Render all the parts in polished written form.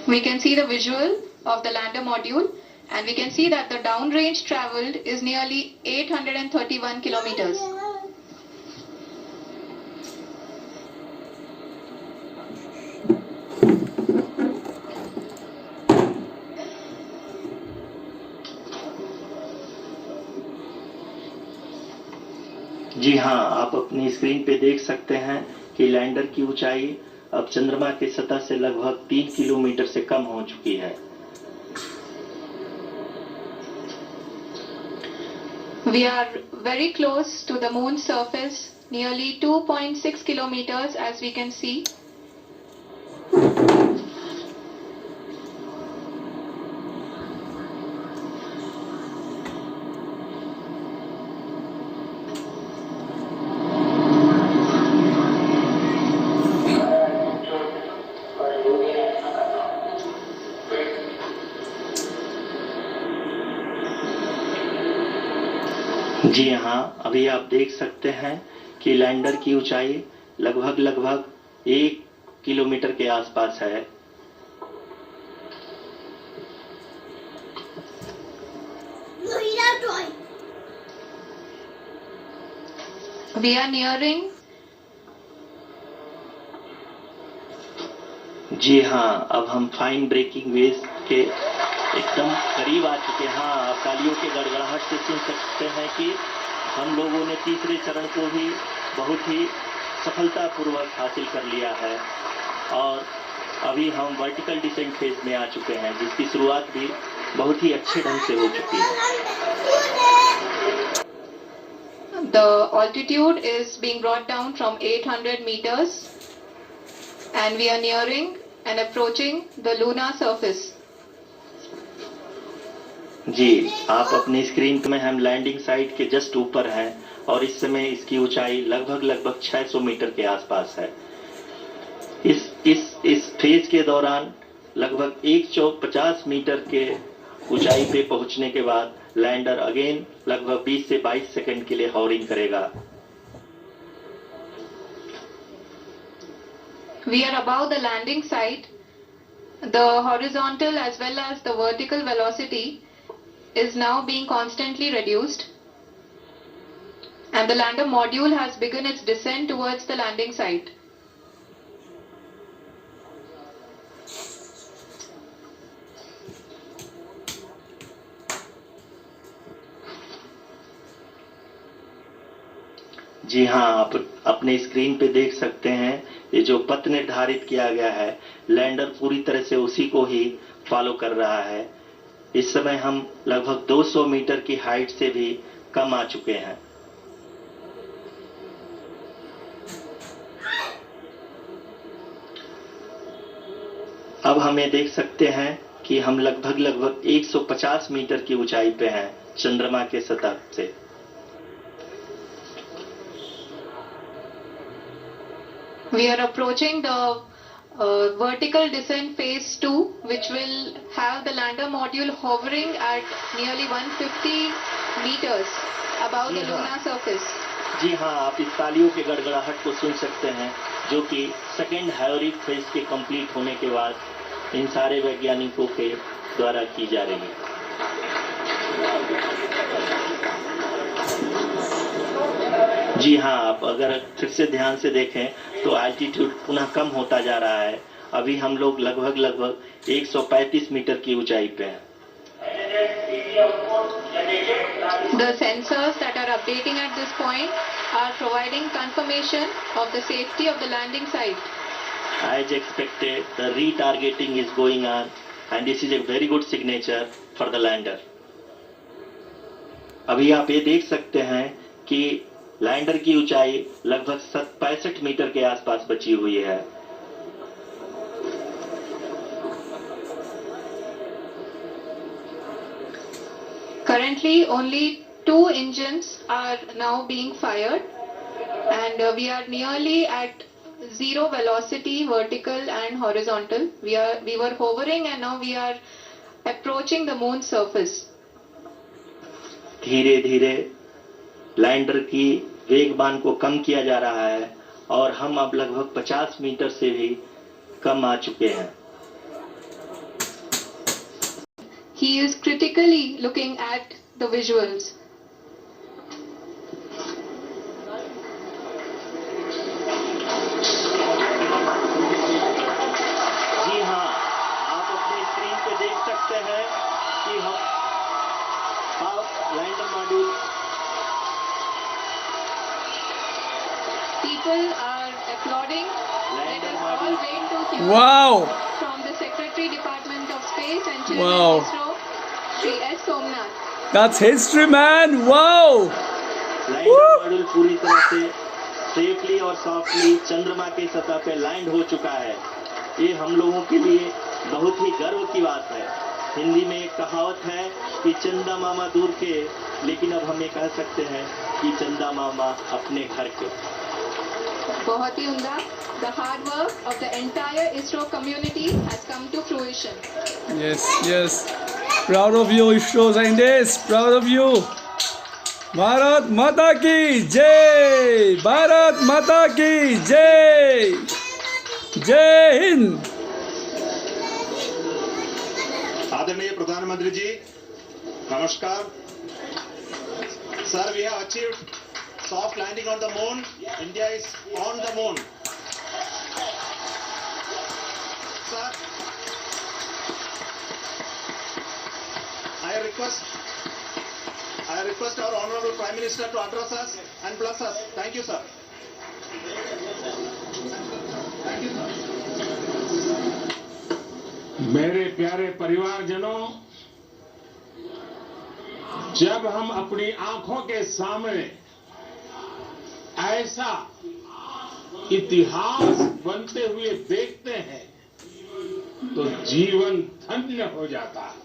We can see the visual of the lander module, and we can see that the downrange traveled is nearly 831 kilometers. जी हाँ, आप अपनी screen पे देख सकते हैं कि लैंडर की ऊंचाई अब चंद्रमा की सतह से लगभग 3 किलोमीटर से कम हो चुकी है। We are very close to the moon's surface, nearly 2.6 kilometers, as we can see. जी हाँ, अभी आप देख सकते हैं कि लैंडर की ऊंचाई लगभग 1 किलोमीटर के आसपास है। We are nearing. जी हाँ, अब हम फाइन ब्रेकिंग वेव्स के एकदम करीब आ चुके हैं। हाँ, आप तालियों के गड़गड़ाहट से सुन सकते हैं कि हम लोगों ने तीसरे चरण को भी बहुत ही सफलतापूर्वक हासिल कर लिया है और अभी हम वर्टिकल डिसेंट फेज में आ चुके हैं, जिसकी शुरुआत भी बहुत ही अच्छे ढंग से हो चुकी है। The altitude is being brought down from 800 meters, and we are nearing and approaching the lunar surface. जी, आप अपनी स्क्रीन में हम लैंडिंग साइट के जस्ट ऊपर हैं और इस समय इसकी ऊंचाई लगभग 600 मीटर के आसपास है। इस फेज के दौरान लगभग 150 मीटर के ऊंचाई पे पहुंचने के बाद लैंडर अगेन लगभग 20 से 22 सेकंड के लिए हॉवरिंग करेगा। We are above the landing site. The horizontal as well as the vertical velocity is now being constantly reduced, and the lander module has begun its descent towards the landing site. जी हाँ, आप अपने screen पे देख सकते हैं ये जो पथ निर्धारित किया गया है, लैंडर पूरी तरह से उसी को ही फॉलो कर रहा है। इस समय हम लगभग 200 मीटर की हाइट से भी कम आ चुके हैं। अब हमें देख सकते हैं कि हम लगभग 150 मीटर की ऊंचाई पे हैं चंद्रमा के सतह से। We are approaching the vertical descent phase 2, which will have the lander module hovering at nearly 150 meters above the lunar surface. जी हाँ, आप इस तालियों के गड़गड़ाहट को सुन सकते हैं, जो कि सेकेंड हायोरिक फेज के कंप्लीट होने के बाद इन सारे वैज्ञानिकों के द्वारा की जा रही है। जी हाँ, आप अगर फिर से ध्यान से देखें तो एल्टीट्यूड पुनः कम होता जा रहा है। अभी हम लोग लगभग 135 मीटर की ऊंचाई पे हैं। The sensors that are updating at this point are providing confirmation of the safety of the landing site. As expected, the retargeting is going on, and this is a very good signature for the lander. अभी आप ये देख सकते हैं कि lander की ऊंचाई लगभग 65 मीटर के आसपास बची हुई है। Currently, only 2 engines are now being fired, and we are nearly at zero velocity, vertical and horizontal. We were hovering, and now we are approaching the moon's surface. धीरे धीरे लैंडर की वेगबान को कम किया जा रहा है और हम अब लगभग 50 मीटर से भी कम आ चुके हैं। he is critically looking at the visuals. जी हाँ, आप अपनी स्क्रीन पे देख सकते हैं कि हम lander module People are applauding. Let us all wait to hear Wow! from the Secretary Department of Space and Chairman Wow. ISRO, Shri S. Somnath. That's history, man! Wow! Lander module पूरी तरह से safely और softly चंद्रमा के सतह पे land हो चुका है। ये हम लोगों के लिए बहुत ही गर्व की बात है। हिंदी में एक कहावत है कि चंदा मामा दूर के, लेकिन अब हम ये कह सकते हैं कि चंदा मामा अपने घर के। बहुत ही उम्दा. The hard work of the entire ISRO community has come to fruition. Yes, yes. Proud of you, ISRO scientists. Proud of you. Bharat Mata ki Jai! Bharat Mata ki Jai! Jai Hind! आदरणीय प्रधानमंत्री जी, नमस्कार. Sir, we have achieved soft landing on the moon. India is on the moon. Sir, I request our Honorable Prime Minister to address us and bless us. Thank you, sir. Thank you, sir. मेरे प्यारे परिवारजनों, जब हम अपनी आंखों के सामने ऐसा इतिहास बनते हुए देखते हैं तो जीवन धन्य हो जाता है।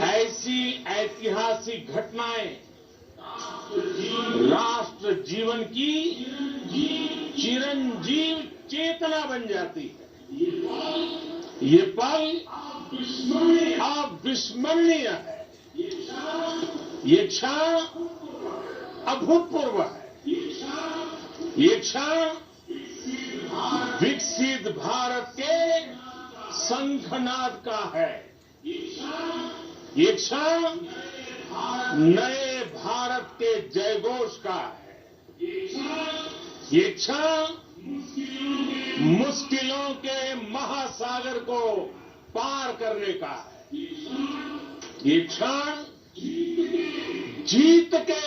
ऐसी ऐतिहासिक घटनाएं राष्ट्र जीवन की चिरंजीव चेतना बन जाती है। ये पल अविस्मरणीय है। ये क्षण अभूतपूर्व है। ये क्षण विकसित भारत के शंखनाद का है। ये क्षण नए भारत के जयघोष का है। ये क्षण मुश्किलों के महासागर को पार करने का है। ये क्षण जीत के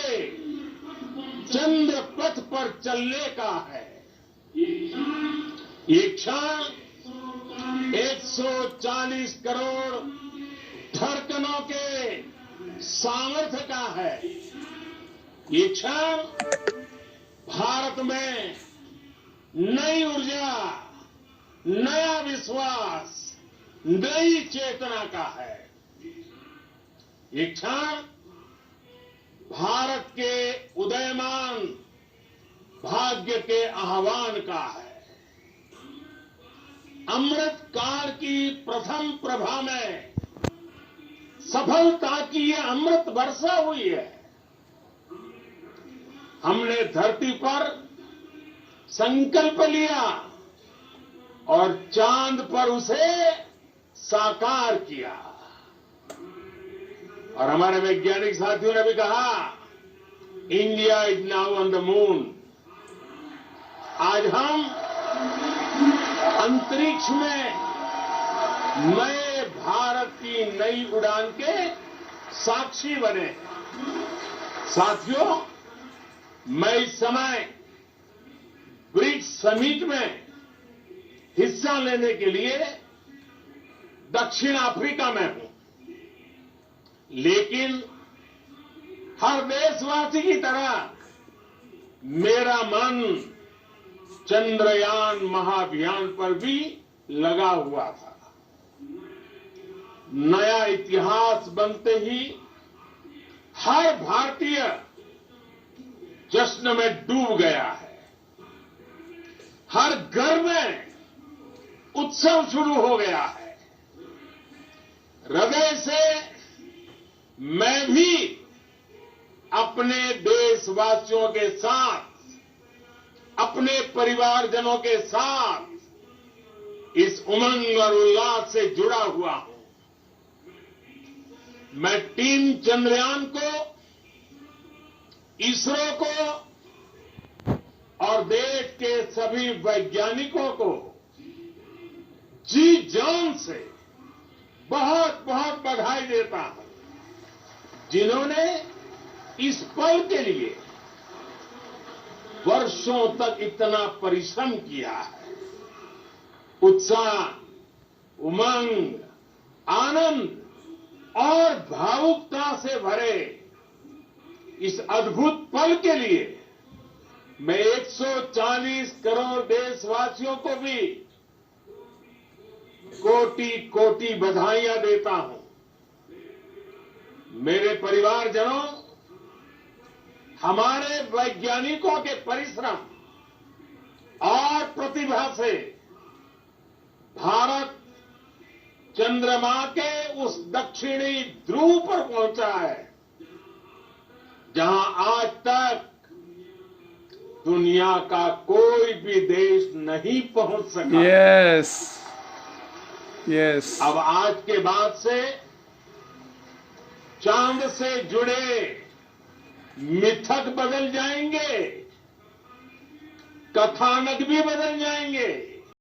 चंद्र पथ पर चलने का है। ये क्षण 140 करोड़ धड़कनों के सामर्थ्य का है। ये क्षण भारत में नई ऊर्जा, नया विश्वास, नई चेतना का है। ये क्षण भारत के उदयमान भाग्य के आह्वान का है। अमृत काल की प्रथम प्रभा में सफलता की ये अमृत वर्षा हुई है। हमने धरती पर संकल्प लिया और चांद पर उसे साकार किया। और हमारे वैज्ञानिक साथियों ने भी कहा, India is now on the moon. आज हम अंतरिक्ष में नए भारत की नई उड़ान के साक्षी बने। साथियों, मैं इस समय ब्रिक्स समिट में हिस्सा लेने के लिए दक्षिण अफ्रीका में हूं, लेकिन हर देशवासी की तरह मेरा मन चंद्रयान महाअभियान पर भी लगा हुआ था। नया इतिहास बनते ही हर भारतीय जश्न में डूब गया है। हर घर में उत्सव शुरू हो गया है। हृदय से मैं भी अपने देशवासियों के साथ, अपने परिवारजनों के साथ इस उमंग और उल्लास से जुड़ा हुआ हूं। मैं टीम चंद्रयान को, इसरो को और देश के सभी वैज्ञानिकों को जी जान से बहुत बहुत बधाई देता हूं, जिन्होंने इस पल के लिए वर्षों तक इतना परिश्रम किया है। उत्साह, उमंग, आनंद और भावुकता से भरे इस अद्भुत पल के लिए मैं 140 करोड़ देशवासियों को भी कोटि कोटि बधाइयां देता हूं। मेरे परिवारजनों, हमारे वैज्ञानिकों के परिश्रम और प्रतिभा से भारत चंद्रमा के उस दक्षिणी ध्रुव पर पहुंचा है, जहां आज तक दुनिया का कोई भी देश नहीं पहुंच सका। Yes yes. अब आज के बाद से चांद से जुड़े मिथक बदल जाएंगे, कथानक भी बदल जाएंगे।